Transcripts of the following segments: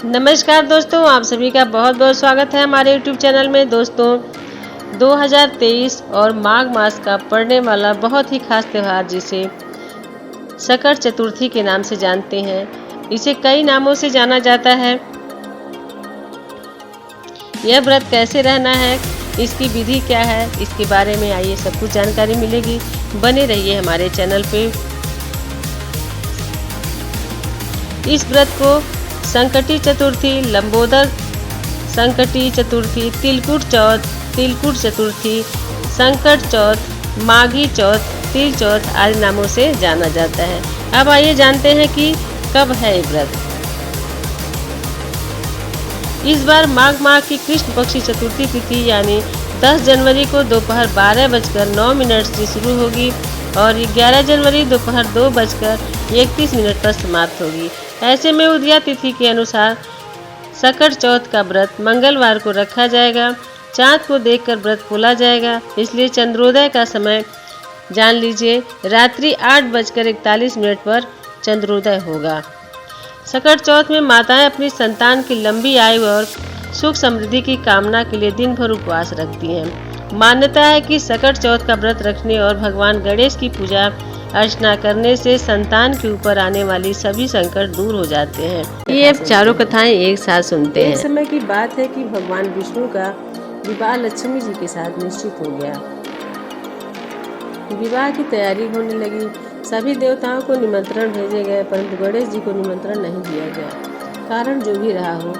नमस्कार दोस्तों, आप सभी का बहुत बहुत स्वागत है हमारे यूट्यूब चैनल में। दोस्तों 2023 और माघ मास का पड़ने वाला बहुत ही खास त्यौहार जिसे सकट चतुर्थी के नाम से जानते हैं, इसे कई नामों से जाना जाता है। यह व्रत कैसे रहना है, इसकी विधि क्या है, इसके बारे में आइए सब कुछ जानकारी मिलेगी। बने रहिए हमारे चैनल पे। इस व्रत को संकटी चतुर्थी, लंबोदर संकटी चतुर्थी, तिलकुट चतुर्थी, संकट चौथ, माघी चौथ, तिल चौथ आदि नामों से जाना जाता है। अब आइए जानते हैं कि कब है ये व्रत। इस बार माघ माह की कृष्ण पक्षी चतुर्थी तिथि यानी 10 जनवरी को दोपहर 12:09 से शुरू होगी और 11 जनवरी दोपहर 2:31 पर समाप्त होगी। ऐसे में उदया तिथि के अनुसार सकट चौथ का व्रत मंगलवार को रखा जाएगा। चाँद को देखकर व्रत खोला जाएगा, इसलिए चंद्रोदय का समय जान लीजिए। रात्रि 8:41 पर चंद्रोदय होगा। सकट चौथ में माताएं अपनी संतान की लंबी आयु और सुख समृद्धि की कामना के लिए दिन भर उपवास रखती हैं। मान्यता है कि सकट चौथ का व्रत रखने और भगवान गणेश की पूजा अर्चना करने से संतान के ऊपर आने वाली सभी संकट दूर हो जाते हैं। ये अब चारों कथाएं एक साथ सुनते हैं। एक समय की बात है कि भगवान विष्णु का विवाह लक्ष्मी जी के साथ निश्चित हो गया। विवाह की तैयारी होने लगी। सभी देवताओं को निमंत्रण भेजे गए, परंतु गणेश जी को निमंत्रण नहीं दिया गया। कारण जो भी रहा हो,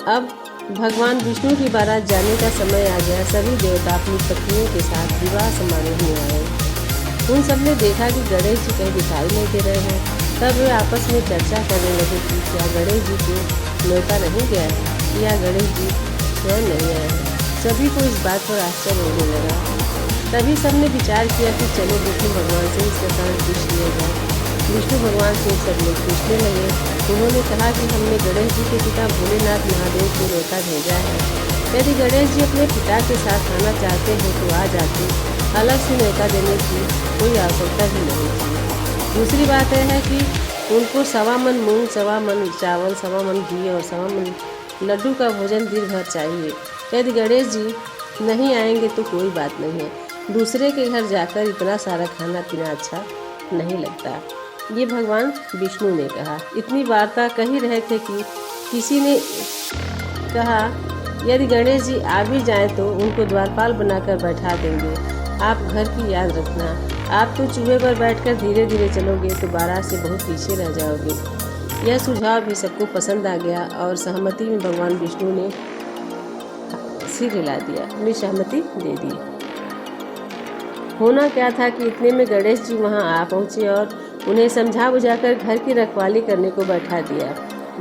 अब भगवान विष्णु की बारात जाने का समय आ गया। सभी देवता अपनी पत्नियों के साथ विवाह समारोह में आए। उन सब ने देखा कि गणेश जी कहीं दिखाई नहीं दे रहे हैं। तब वे आपस में चर्चा करने लगे कि क्या गणेश जी को न्योता नहीं गया है या गणेश जी स्वयं नहीं आए हैं। सभी को इस बात पर आश्चर्य होने लगा। तभी सबने विचार किया कि चलो विष्णु भगवान से इसका कारण पूछ लिया जाए। विष्णु भगवान से सब लोग पूछने लगे। उन्होंने कहा कि हमने गणेश जी के पिता भोलेनाथ महादेव को न्योता भेजा है। यदि गणेश जी अपने पिता के साथ आना चाहते हैं तो आ जाते, अलग से न्योता देने की कोई आवश्यकता भी नहीं थी। दूसरी बात यह है कि उनको 1.25 मन मूंग, 1.25 मन चावल, 1.25 मन घी और 1.25 मन लड्डू का भोजन दिन भर चाहिए। यदि गणेश जी नहीं आएंगे तो कोई बात नहीं है, दूसरे के घर जाकर इतना सारा खाना पीना अच्छा नहीं लगता। ये भगवान विष्णु ने कहा। इतनी वार्ता कही रहे थे कि किसी ने कहा, यदि गणेश जी आ भी जाएं तो उनको द्वारपाल बनाकर बैठा देंगे। आप घर की याद रखना। आप तो चूहे पर बैठकर धीरे धीरे चलोगे तो बारात से बहुत पीछे रह जाओगे। यह सुझाव भी सबको पसंद आ गया और सहमति में भगवान विष्णु ने सिर हिला दिया, अपनी सहमति दे दी। होना क्या था कि इतने में गणेश जी वहां आ पहुंचे और उन्हें समझा बुझाकर घर की रखवाली करने को बैठा दिया।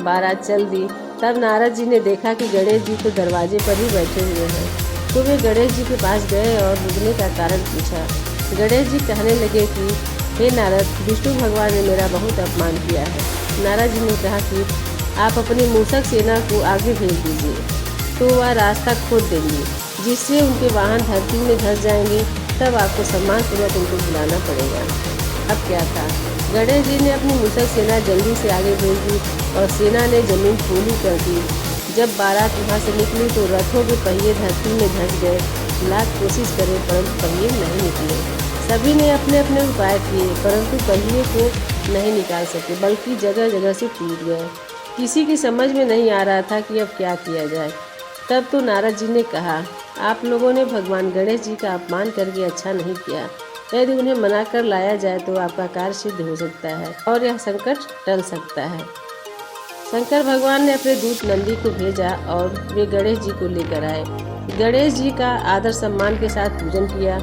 बारात चल दी। तब नारद जी ने देखा कि गणेश जी तो दरवाजे पर ही बैठे हुए हैं, तो वे गणेश जी के पास गए और रुकने का कारण पूछा। गणेश जी कहने लगे कि हे नारद, विष्णु भगवान ने मेरा बहुत अपमान किया है। नारद जी ने कहा कि आप अपनी मूषक सेना को आगे भेज दीजिए, तो वह रास्ता खोद देंगे, जिससे उनके वाहन धरती में धंस जाएंगे। तब आपको सम्मानपूर्वक उनको बुलाना पड़ेगा। अब क्या था, गणेश जी ने अपनी मूषक सेना जल्दी से आगे भेज दी और सेना ने जमीन पूरी कर दी। जब बारात वहाँ से निकली तो रथों के पहिए धरती में धंस गए। लाख कोशिश करें परंतु पहिए नहीं निकले। सभी ने अपने अपने उपाय किए परंतु पहिए को नहीं निकाल सके, बल्कि जगह जगह से टूट गए। किसी की समझ में नहीं आ रहा था कि अब क्या किया जाए। तब तो नारद जी ने कहा, आप लोगों ने भगवान गणेश जी का अपमान करके अच्छा नहीं किया। यदि उन्हें मना कर लाया जाए तो आपका कार्य सिद्ध हो सकता है और यह संकट टल सकता है। शंकर भगवान ने अपने दूत नंदी को भेजा और वे गणेश जी को लेकर आए। गणेश जी का आदर सम्मान के साथ पूजन किया।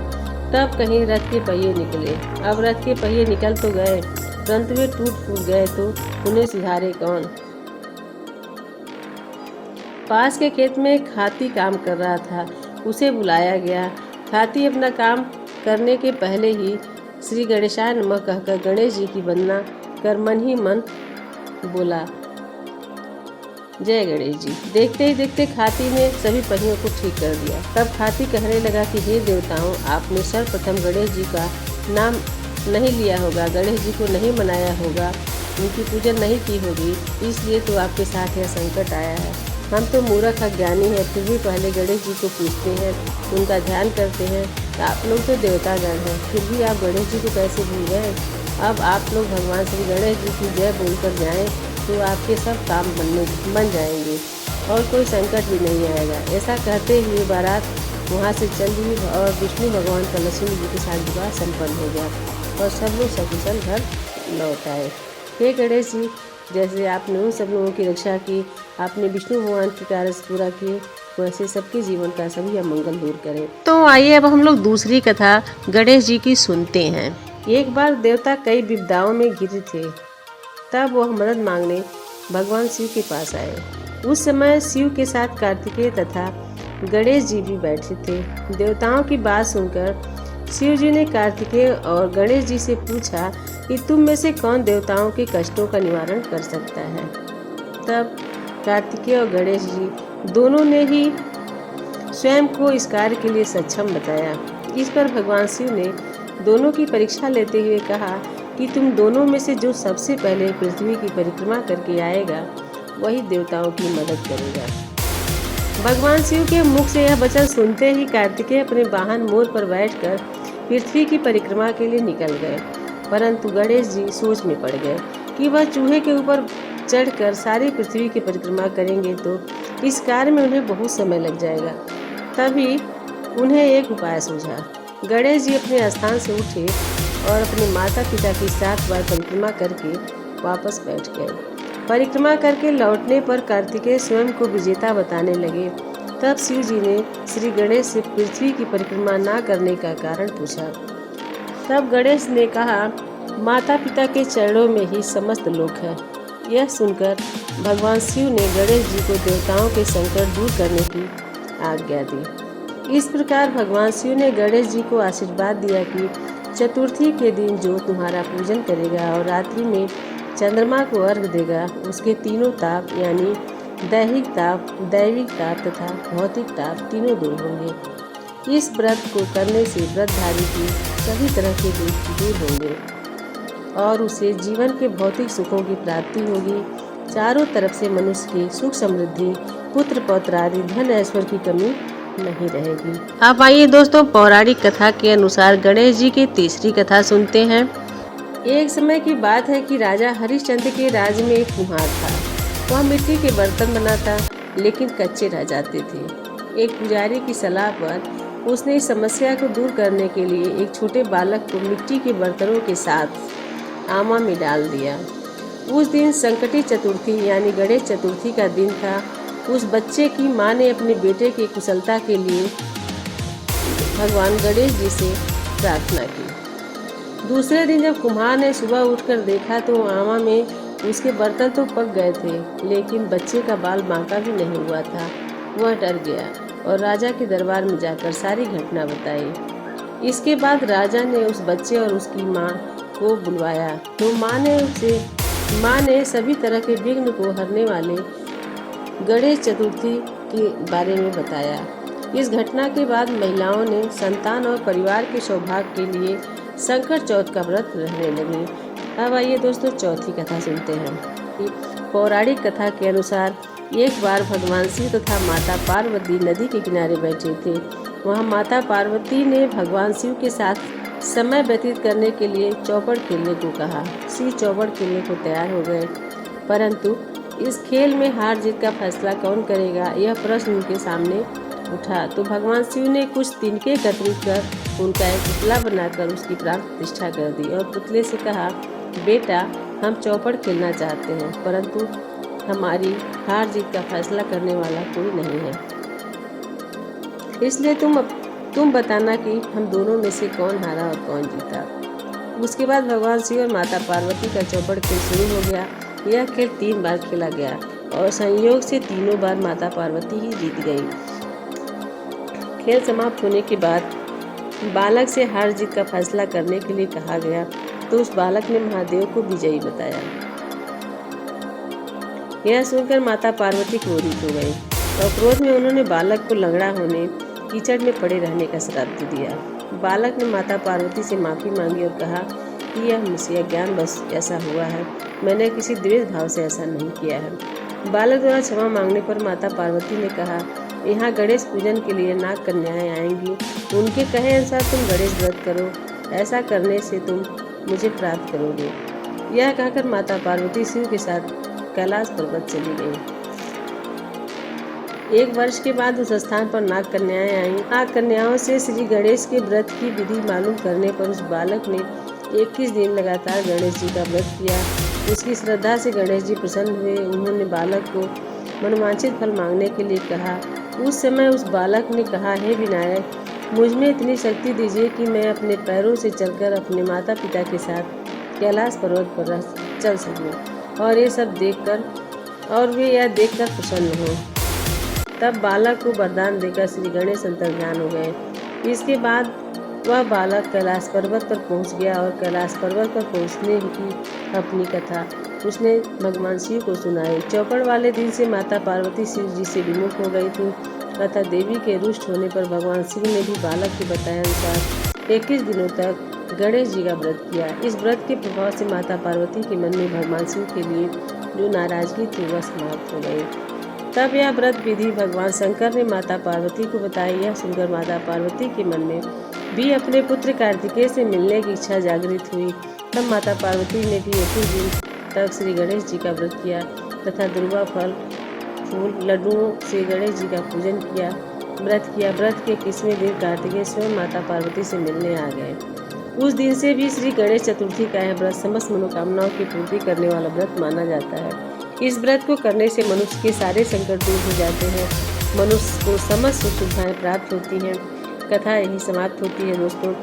तब कहीं रथ के पहिए निकले। अब रथ के पहिए निकल तो गए परंतु वे टूट फूट गए, तो उन्हें सुधारे कौन। पास के खेत में एक हाथी काम कर रहा था, उसे बुलाया गया। हाथी अपना काम करने के पहले ही श्री गणेशाय नमः कहकर गणेश जी की वंदना कर मन ही मन बोला, जय गणेश जी। देखते ही देखते हाथी ने सभी पहियों को ठीक कर दिया। तब हाथी कहने लगा कि हे देवताओं, आपने सर्वप्रथम गणेश जी का नाम नहीं लिया होगा, गणेश जी को नहीं मनाया होगा, उनकी पूजन नहीं की होगी, इसलिए तो आपके साथ यह संकट आया है। हम तो मूर्ख अज्ञानी हैं, फिर भी पहले गणेश जी को पूजते हैं, उनका ध्यान करते हैं। आप लोग तो देवतागण हैं, फिर भी आप गणेश जी को कैसे भूल गए? अब आप लोग भगवान श्री गणेश जी की जय बोलकर जाएं तो आपके सब काम बन जाएंगे और कोई संकट भी नहीं आएगा। ऐसा कहते हुए बारात वहाँ से चल दी और विष्णु भगवान का लक्ष्मण जी के साथ विवाह संपन्न हो गया और सब लोग सकुशल घर लौट आए। हे गणेश जी, जैसे आपने उन सब लोगों की रक्षा की, आपने विष्णु भगवान के कार्य पूरा किए, वैसे सबके जीवन का सभी अमंगल दूर करें। तो आइए अब हम लोग दूसरी कथा गणेश जी की सुनते हैं। एक बार देवता कई विपदाओं में घिरे थे, तब वह मदद मांगने भगवान शिव के पास आए। उस समय शिव के साथ कार्तिकेय तथा गणेश जी भी बैठे थे। देवताओं की बात सुनकर शिव जी ने कार्तिकेय और गणेश जी से पूछा कि तुम में से कौन देवताओं के कष्टों का निवारण कर सकता है। तब कार्तिकेय और गणेश जी दोनों ने ही स्वयं को इस कार्य के लिए सक्षम बताया। इस पर भगवान शिव ने दोनों की परीक्षा लेते हुए कहा कि तुम दोनों में से जो सबसे पहले पृथ्वी की परिक्रमा करके आएगा, वही देवताओं की मदद करेगा। भगवान शिव के मुख से यह वचन सुनते ही कार्तिकेय अपने वाहन मोर पर बैठकर पृथ्वी की परिक्रमा के लिए निकल गए, परंतु गणेश जी सोच में पड़ गए कि वह चूहे के ऊपर चढ़कर सारी पृथ्वी की परिक्रमा करेंगे तो इस कार्य में उन्हें बहुत समय लग जाएगा। तभी उन्हें एक उपाय सूझा। गणेश जी अपने स्थान से उठे और अपने माता पिता की 7 बार परिक्रमा करके वापस बैठ गए। परिक्रमा करके लौटने पर कार्तिकेय स्वयं को विजेता बताने लगे। तब शिव जी ने श्री गणेश से पृथ्वी की परिक्रमा न करने का कारण पूछा। तब गणेश ने कहा, माता पिता के चरणों में ही समस्त लोक है। यह सुनकर भगवान शिव ने गणेश जी को देवताओं के संकट दूर करने की आज्ञा दी। इस प्रकार भगवान शिव ने गणेश जी को आशीर्वाद दिया कि चतुर्थी के दिन जो तुम्हारा पूजन करेगा और रात्रि में चंद्रमा को अर्घ देगा, उसके तीनों ताप यानी दैहिक ताप, दैविक ताप तथा भौतिक ताप तीनों दूर होंगे। इस व्रत को करने से व्रतधारी की सभी तरह के दुख दूर होंगे और उसे जीवन के भौतिक सुखों की प्राप्ति होगी। चारों तरफ से मनुष्य की सुख समृद्धि, पुत्र पौत्र आदि धन ऐश्वर्य की कमी नहीं रहेगी। अब आइए दोस्तों, पौराणिक कथा के अनुसार गणेश जी की तीसरी कथा सुनते हैं। एक समय की बात है कि राजा हरिश्चंद्र के राज्य में एक कुम्हार था। वह मिट्टी के बर्तन बनाता, लेकिन कच्चे रह जाते थे। एक पुजारी की सलाह पर उसने इस समस्या को दूर करने के लिए एक छोटे बालक को मिट्टी के बर्तनों के साथ आमा में डाल दिया। उस दिन संकटी चतुर्थी यानी गणेश चतुर्थी का दिन था। उस बच्चे की माँ ने अपने बेटे की कुशलता के लिए भगवान गणेश जी से प्रार्थना की। दूसरे दिन जब कुम्हार ने सुबह उठकर देखा तो आमा में उसके बर्तन तो पक गए थे, लेकिन बच्चे का बाल बांका भी नहीं हुआ था। वह डर गया और राजा के दरबार में जाकर सारी घटना बताई। इसके बाद राजा ने उस बच्चे और उसकी माँ को बुलवाया तो माँ ने सभी तरह के विघ्न को हरने वाले गणेश चतुर्थी के बारे में बताया। इस घटना के बाद महिलाओं ने संतान और परिवार के सौभाग्य के लिए संकट चौथ का व्रत रहने लगे। अब आइए दोस्तों, चौथी कथा सुनते हैं। पौराणिक कथा के अनुसार एक बार भगवान शिव तथा माता पार्वती नदी के किनारे बैठे थे। वहाँ माता पार्वती ने भगवान शिव के साथ समय व्यतीत करने के लिए चौपड़ खेलने को कहा। शिव चौपड़ खेलने को तैयार हो गए, परंतु इस खेल में हार जीत का फैसला कौन करेगा, यह प्रश्न उनके सामने उठा। तो भगवान शिव ने कुछ तिनके एकत्रित कर उनका एक पुतला बनाकर उसकी प्राण प्रतिष्ठा कर दी और पुतले से कहा, बेटा, हम चौपड़ खेलना चाहते हैं, परंतु हमारी हार जीत का फैसला करने वाला कोई नहीं है, इसलिए तुम बताना कि हम दोनों में से कौन हारा और कौन जीता। उसके बाद भगवान शिव और माता पार्वती का चौपड़ खेल शुरू हो गया। यह खेल 3 बार खेला गया और संयोग से तीनों बार माता पार्वती ही जीत गई। खेल समाप्त होने के बाद बालक से हार जीत का फैसला करने के लिए कहा गया तो उस बालक ने महादेव को विजयी बताया। यह सुनकर माता पार्वती क्रोधित हो गई और क्रोध में उन्होंने बालक को लंगड़ा होने, कीचड़ में पड़े रहने का श्राप दे दिया। बालक ने माता पार्वती से माफ़ी मांगी और कहा कि यह मुझसे अज्ञान बस ऐसा हुआ है, मैंने किसी द्वेष भाव से ऐसा नहीं किया है। बालक द्वारा क्षमा मांगने पर माता पार्वती ने कहा, यहाँ गणेश पूजन के लिए नाग कन्याएं आएंगी, उनके कहे अनुसार तुम गणेश व्रत करो, ऐसा करने से तुम मुझे प्राप्त करोगे। यह कहकर माता पार्वती शिव के साथ कैलाश पर्वत चली गई। 1 वर्ष के बाद उस स्थान पर नाग कन्याएं आईं। नाग कन्याओं से श्री गणेश के व्रत की विधि मालूम करने पर उस बालक ने 21 दिन लगातार गणेश जी का व्रत किया। उसकी श्रद्धा से गणेश जी प्रसन्न हुए। उन्होंने बालक को मनवांछित फल मांगने के लिए कहा। उस समय उस बालक ने कहा, हे विनायक, मुझ में इतनी शक्ति दीजिए कि मैं अपने पैरों से चलकर अपने माता पिता के साथ कैलाश पर्वत पर चल सकूं और वे यह देखकर प्रसन्न हों। तब बालक को वरदान देकर श्री गणेश अंतर्ध्यान हो गए। इसके बाद वह बालक कैलाश पर्वत पर पहुंच गया और कैलाश पर्वत पर पहुंचने की अपनी कथा उसने भगवान शिव को सुनाई। चौपड़ वाले दिन से माता पार्वती शिव जी से विमुख हो गई थी तथा देवी के रुष्ट होने पर भगवान शिव ने भी बालक के बताए अनुसार 21 दिनों तक गणेश जी का व्रत किया। इस व्रत के प्रभाव से माता पार्वती के मन में भगवान शिव के लिए जो नाराजगी थी वह समाप्त हो गई। तब यह व्रत विधि भगवान शंकर ने माता पार्वती को बताई। यह सुनकर माता पार्वती के मन में भी अपने पुत्र कार्तिकेय से मिलने की इच्छा जागृत हुई। तब माता पार्वती ने भी 21 दिन तक श्री गणेश जी का व्रत किया तथा दुर्वा फल फूल लड्डुओं से गणेश जी का पूजन किया, व्रत किया। व्रत के 21वें दिन कार्तिकेय स्वयं माता पार्वती से मिलने आ गए। उस दिन से भी श्री गणेश चतुर्थी का यह व्रत समस्त मनोकामनाओं की पूर्ति करने वाला व्रत माना जाता है। इस व्रत को करने से मनुष्य के सारे संकट दूर हो जाते हैं, मनुष्य को समस्त सुख सुविधाएं प्राप्त होती हैं। कथा यही समाप्त होती है। दोस्तों,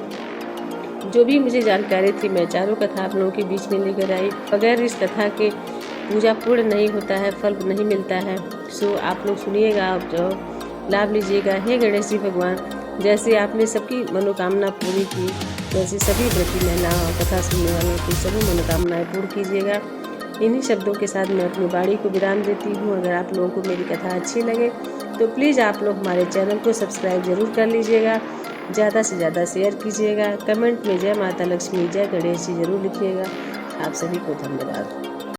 जो भी मुझे जानकारी थी मैं चारों कथा आप लोगों के बीच में लेकर आई। बगैर इस कथा के पूजा पूर्ण नहीं होता है, फल नहीं मिलता है। सो आप लोग सुनिएगा, आप जो लाभ लीजिएगा। हे गणेश जी भगवान, जैसे आपने सबकी मनोकामना पूरी की, वैसे सभी व्रती महिलाओं और कथा सुनने वालों की सभी मनोकामनाएं पूर्ण कीजिएगा। इन्हीं शब्दों के साथ मैं अपनी वाणी को विराम देती हूँ। अगर आप लोगों को मेरी कथा अच्छी लगे तो प्लीज़ आप लोग हमारे चैनल को सब्सक्राइब जरूर कर लीजिएगा, ज़्यादा से ज़्यादा शेयर कीजिएगा। कमेंट में जय माता लक्ष्मी, जय गणेश जी जरूर लिखिएगा। आप सभी को धन्यवाद।